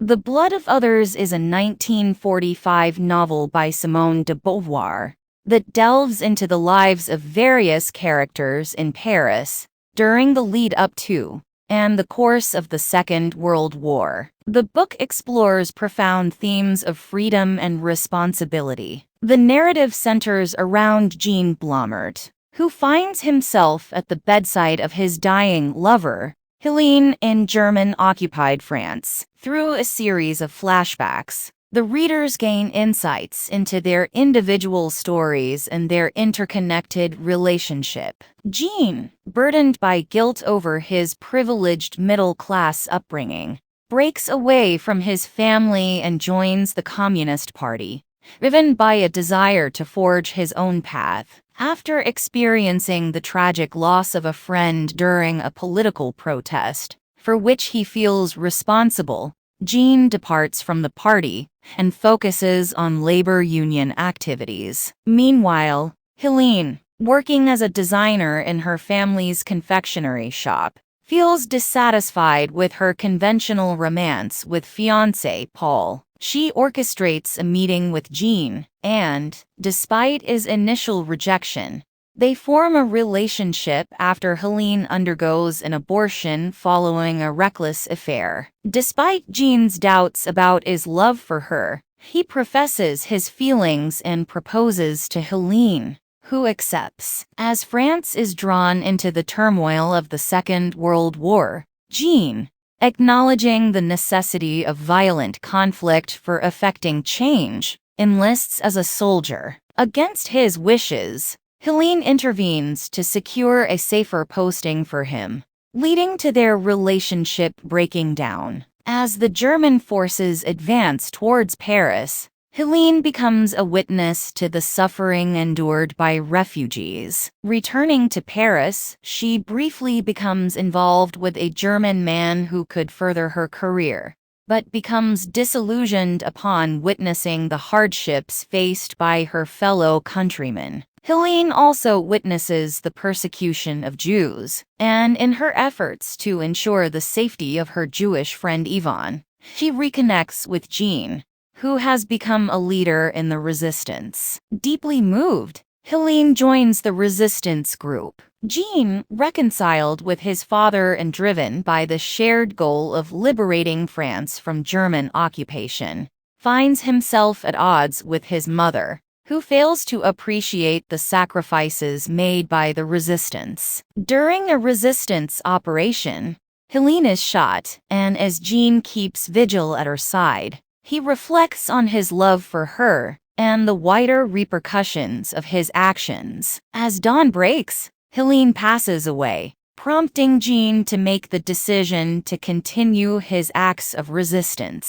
The Blood of Others is a 1945 novel by Simone de Beauvoir that delves into the lives of various characters in Paris during the lead-up to and the course of the Second World War. The book explores profound themes of freedom and responsibility. The narrative centers around Jean Blomert, who finds himself at the bedside of his dying lover, Helene, in German-occupied France. Through a series of flashbacks, the readers gain insights into their individual stories and their interconnected relationship. Jean, burdened by guilt over his privileged middle-class upbringing, breaks away from his family and joins the Communist Party, driven by a desire to forge his own path. After experiencing the tragic loss of a friend during a political protest, for which he feels responsible, Jean departs from the party and focuses on labor union activities. Meanwhile, Helene, working as a designer in her family's confectionery shop, feels dissatisfied with her conventional romance with fiancé Paul. She orchestrates a meeting with Jean, and, despite his initial rejection, they form a relationship after Helene undergoes an abortion following a reckless affair. Despite Jean's doubts about his love for her, he professes his feelings and proposes to Helene, who accepts. As France is drawn into the turmoil of the Second World War, Jean, acknowledging the necessity of violent conflict for effecting change, enlists as a soldier. Against his wishes, Helene intervenes to secure a safer posting for him, leading to their relationship breaking down. As the German forces advance towards Paris, Helene becomes a witness to the suffering endured by refugees. Returning to Paris, she briefly becomes involved with a German man who could further her career, but becomes disillusioned upon witnessing the hardships faced by her fellow countrymen. Helene also witnesses the persecution of Jews, and in her efforts to ensure the safety of her Jewish friend Ivan, she reconnects with Jean, who has become a leader in the resistance. Deeply moved, Helene joins the resistance group. Jean, reconciled with his father and driven by the shared goal of liberating France from German occupation, finds himself at odds with his mother, who fails to appreciate the sacrifices made by the resistance. During a resistance operation, Helene is shot, and as Jean keeps vigil at her side, he reflects on his love for her and the wider repercussions of his actions. As dawn breaks, Helene passes away, prompting Jean to make the decision to continue his acts of resistance.